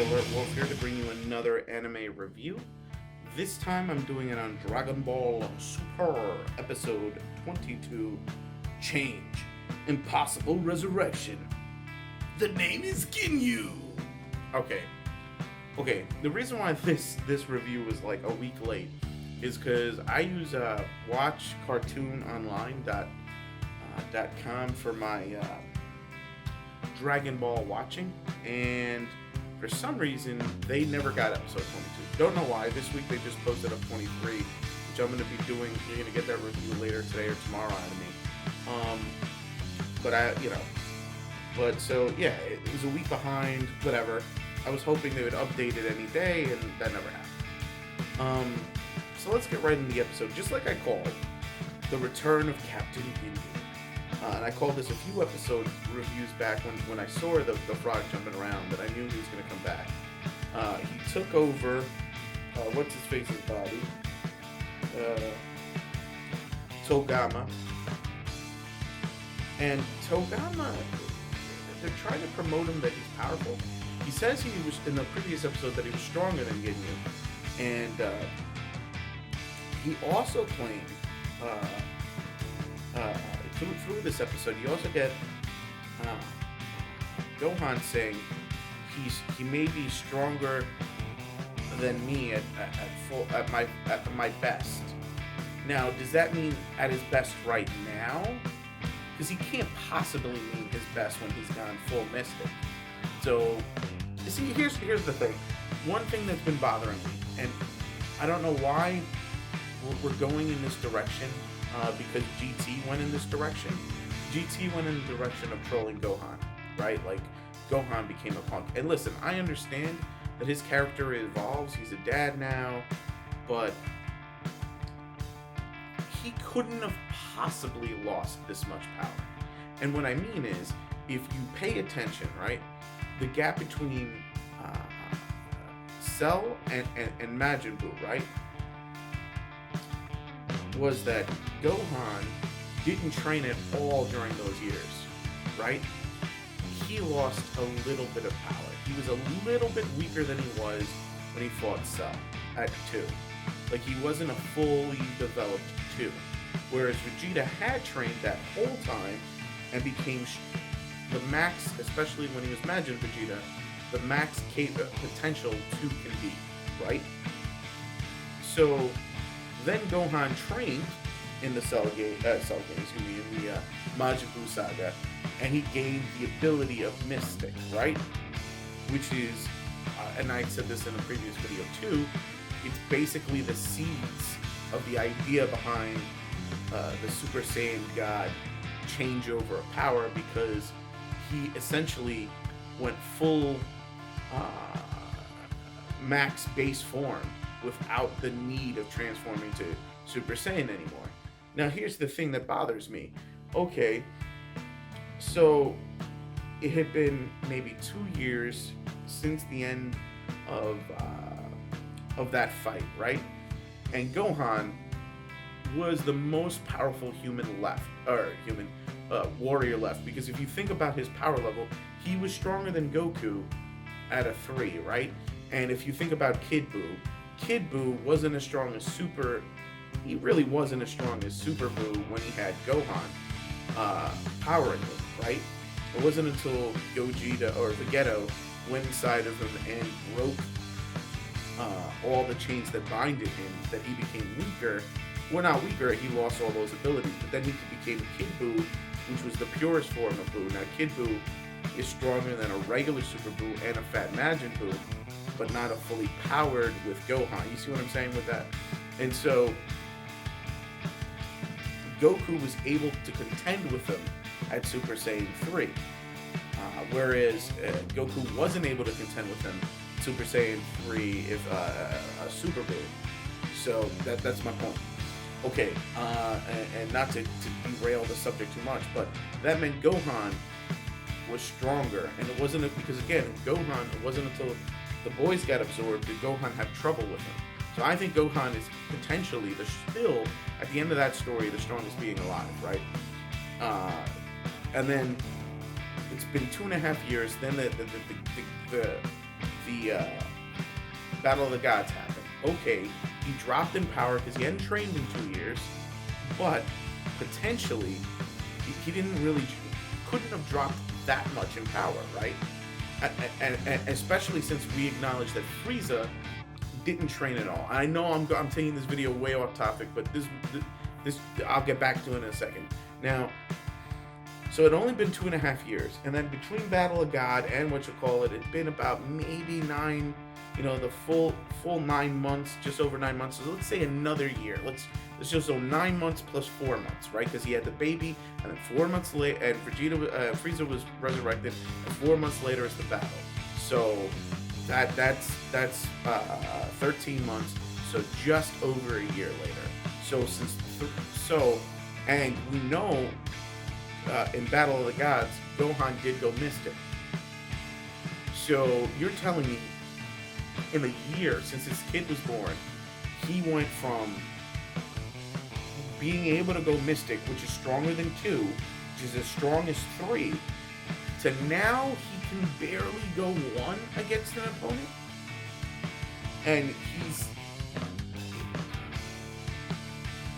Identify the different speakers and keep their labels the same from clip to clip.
Speaker 1: alertwolf here to bring you another anime review. This time I'm doing it on Dragon Ball Super Episode 22, Change, Impossible Resurrection. The name is Ginyu! Okay, the reason why this review is like a week late is because I use watchcartoononline.com for my Dragon Ball watching, and for some reason, they never got episode 22. Don't know why. This week they just posted up 23, which I'm going to be doing. You're going to get that review later today or tomorrow out of me. So it was a week behind, whatever. I was hoping they would update it any day, and that never happened. So let's get right into the episode. Just like I called, The Return of Captain Ginyu. And I called this a few episode reviews back when I saw the frog jumping around, that I knew he was going to come back. He took over, what's-his-face's body? Togama. And Togama, they're trying to promote him that he's powerful. He says he was, in the previous episode, that he was stronger than Ginyu. And he also claimed, through this episode, you also get Gohan saying he may be stronger than me at my best. Now, does that mean at his best right now? Because he can't possibly mean his best when he's gone full Mystic. So, you see, here's the thing. One thing that's been bothering me, and I don't know why we're going in this direction. Because GT went in this direction. GT went in the direction of trolling Gohan, right? Like, Gohan became a punk. And listen, I understand that his character evolves. He's a dad now. But he couldn't have possibly lost this much power. And what I mean is, if you pay attention, right? The gap between Cell and Majin Buu, right? Was that Gohan didn't train at all during those years, right? He lost a little bit of power. He was a little bit weaker than he was when he fought Cell at 2. Like, he wasn't a fully developed 2. Whereas Vegeta had trained that whole time and became the max, especially when he was Majin Vegeta, the max potential 2 can be, right? So then Gohan trained in the in the Majin Buu saga, and he gained the ability of Mystic, right? Which is, and I said this in a previous video too, it's basically the seeds of the idea behind the Super Saiyan God changeover of power, because he essentially went full max base form without the need of transforming to Super Saiyan anymore. Now, here's the thing that bothers me. Okay, so it had been maybe 2 years since the end of that fight, right? And Gohan was the most powerful warrior left, because if you think about his power level, he was stronger than Goku at a 3, right? And if you think about Kid Buu wasn't as strong as he really wasn't as strong as Super Buu when he had Gohan powering him, right? It wasn't until Gogeta or Vegeta went inside of him and broke all the chains that binded him that he became weaker. Well, not weaker, he lost all those abilities, but then he became Kid Buu, which was the purest form of Buu. Now, Kid Buu is stronger than a regular Super Buu and a fat Majin Buu, but not a fully powered with Gohan. You see what I'm saying with that? And so Goku was able to contend with him at Super Saiyan 3, whereas Goku wasn't able to contend with him at Super Saiyan 3 if a Super Buu. So that's my point. Okay, and not to derail the subject too much, but that meant Gohan was stronger, and it wasn't because, again, Gohan, it wasn't until the boys got absorbed did Gohan have trouble with him. So I think Gohan is potentially still at the end of that story the strongest being alive, right? And then it's been 2.5 years. Then the Battle of the Gods happened. Okay, he dropped in power because he hadn't trained in 2 years, but potentially he couldn't have dropped that much in power, right? And especially since we acknowledge that Frieza didn't train at all. I know I'm taking this video way off topic, but this I'll get back to in a second. Now, so it had only been 2.5 years, and then between Battle of God and it'd been about maybe 9, the full 9 months, just over 9 months. So let's say another year. Let's just so 9 months plus 4 months, right? Because he had the baby, and then 4 months later, and Frieza was resurrected, and 4 months later is the battle. So that's 13 months. So just over a year later. And we know in Battle of the Gods, Gohan did go mystic. So you're telling me, in a year since his kid was born, he went from being able to go mystic, which is stronger than 2, which is as strong as 3, to now he can barely go 1 against an opponent? And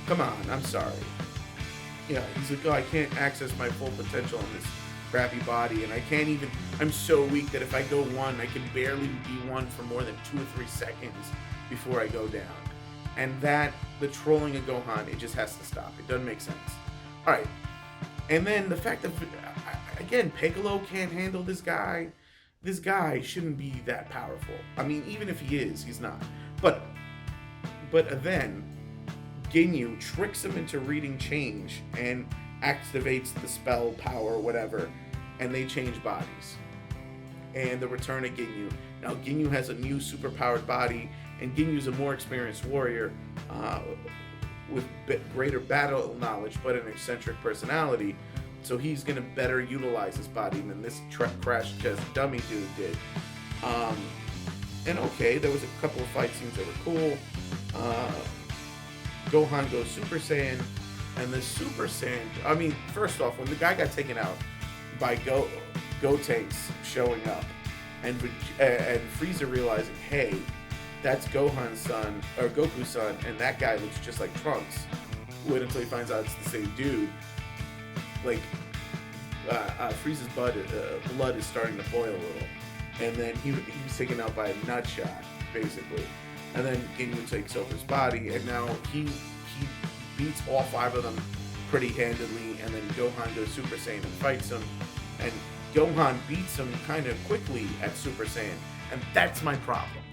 Speaker 1: come on, I'm sorry. Yeah, he's like, oh, I can't access my full potential in this crappy body, and I'm so weak that if I go 1, I can barely be 1 for more than 2 or 3 seconds before I go down. And the trolling of Gohan, it just has to stop. It doesn't make sense. Alright, and then the fact that, again, Piccolo can't handle this guy. This guy shouldn't be that powerful. I mean, even if he is, he's not. But then Ginyu tricks him into reading change and activates the spell power, whatever, and they change bodies. And the return of Ginyu. Now Ginyu has a new superpowered body, and Ginyu's a more experienced warrior with greater battle knowledge, but an eccentric personality. So he's gonna better utilize his body than this crash test dummy dude did. And okay, there was a couple of fight scenes that were cool. Gohan goes Super Saiyan, and the Super Saiyan, I mean, first off, when the guy got taken out by Gotenks showing up, and Frieza realizing, hey, that's Gohan's son, or Goku's son, and that guy looks just like Trunks. Wait until he finds out it's the same dude. Like, Frieza's blood is starting to boil a little. And then he was taken out by a nut shot, basically. And then Ginyu takes over his body, and now he beats all 5 of them pretty handily, and then Gohan goes Super Saiyan and fights him. And Gohan beats him kind of quickly at Super Saiyan. And that's my problem.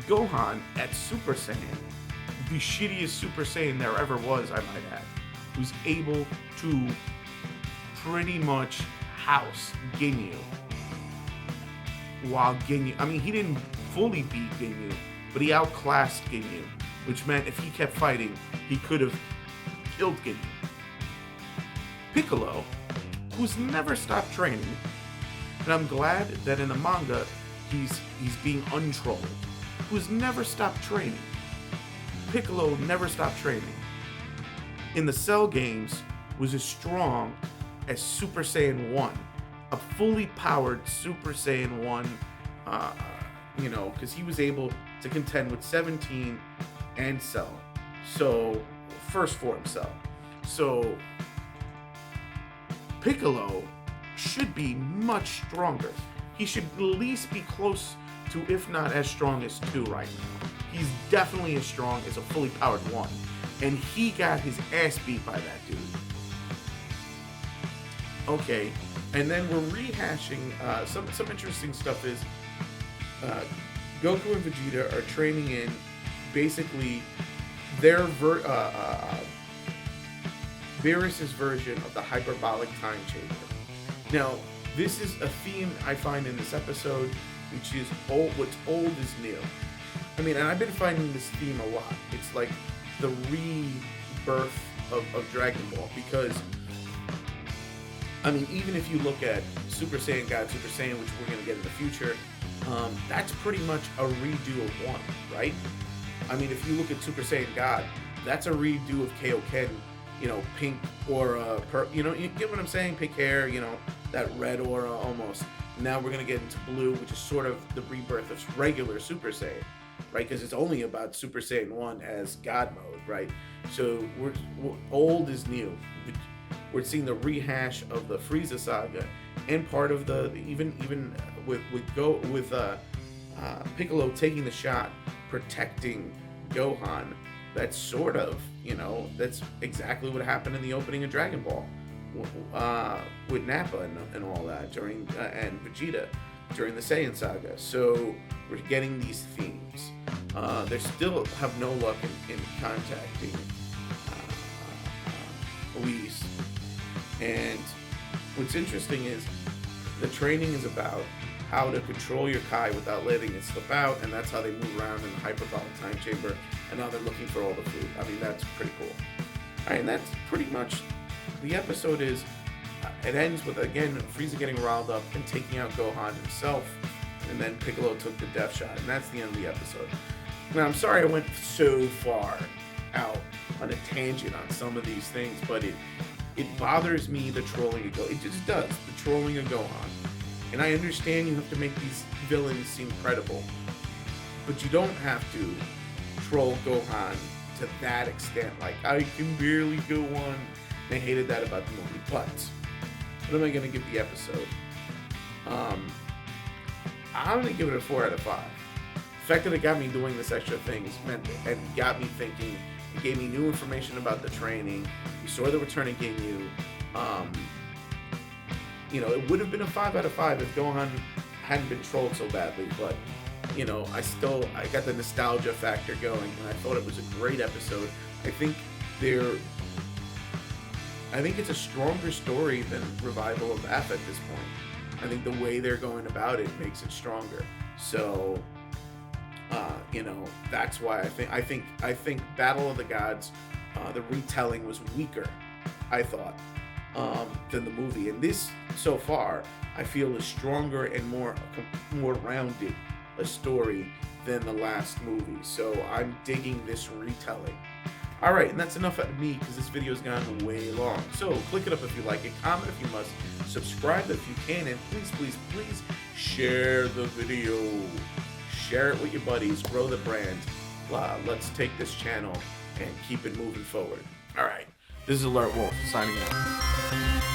Speaker 1: Gohan at Super Saiyan, the shittiest Super Saiyan there ever was, I might add, was able to pretty much house Ginyu. While Ginyu, I mean, he didn't fully beat Ginyu, but he outclassed Ginyu, which meant if he kept fighting, he could have killed Ginyu. Piccolo, who's never stopped training, and I'm glad that in the manga he's being untrolled, who's never stopped training. Piccolo never stopped training. In the Cell games, was as strong as Super Saiyan 1. A fully powered Super Saiyan 1, because he was able to contend with 17 and Cell. So, first form Cell. So, Piccolo should be much stronger. He should at least be close to, if not as strong as 2 right now. He's definitely as strong as a fully powered 1. And he got his ass beat by that dude. Okay, and then we're rehashing some interesting stuff is Goku and Vegeta are training in basically their Beerus's version of the hyperbolic time chamber. Now, this is a theme I find in this episode, which is what's old is new. I mean, and I've been finding this theme a lot. It's like the rebirth of Dragon Ball, because I mean, even if you look at Super Saiyan God, Super Saiyan, which we're going to get in the future, That's pretty much a redo of 1, right? I mean, if you look at Super Saiyan God, that's a redo of Kaioken, pink aura, you get what I'm saying? Pink hair, that red aura almost. Now we're going to get into blue, which is sort of the rebirth of regular Super Saiyan, right? Because it's only about Super Saiyan 1 as God mode, right? So we're old is new. We're seeing the rehash of the Frieza saga, and part of the even with Piccolo taking the shot, protecting Gohan. That's sort of that's exactly what happened in the opening of Dragon Ball with Nappa and all that during and Vegeta during the Saiyan saga. So we're getting these themes. They still have no luck in contacting Whis. And what's interesting is the training is about how to control your Kai without letting it slip out, and that's how they move around in the hyperbolic time chamber, and now they're looking for all the food. I mean, that's pretty cool. All right, and that's pretty much the episode. It ends with, again, Frieza getting riled up and taking out Gohan himself, and then Piccolo took the death shot, and that's the end of the episode. Now, I'm sorry I went so far out on a tangent on some of these things, but it bothers me, the trolling of Gohan. It just does, the trolling of Gohan. And I understand you have to make these villains seem credible, but you don't have to troll Gohan to that extent. Like, I can barely go on. I hated that about the movie. But what am I going to give the episode? I'm going to give it a 4 out of 5. The fact that it got me doing this extra things meant and got me thinking. It gave me new information about the training. We saw the return of Ginyu. It would have been a 5 out of 5 if Gohan hadn't been trolled so badly, but I got the nostalgia factor going, and I thought it was a great episode. I think it's a stronger story than Revival of F at this point. I think the way they're going about it makes it stronger. So, that's why I think Battle of the Gods, the retelling was weaker, I thought, than the movie. And this, so far, I feel is stronger and more rounded a story than the last movie. So I'm digging this retelling. All right, and that's enough out of me because this video's gone way long. So click it up if you like it, comment if you must, subscribe if you can, and please share the video. Share it with your buddies, grow the brand. Let's take this channel and keep it moving forward. All right, this is Alert Wolf signing out.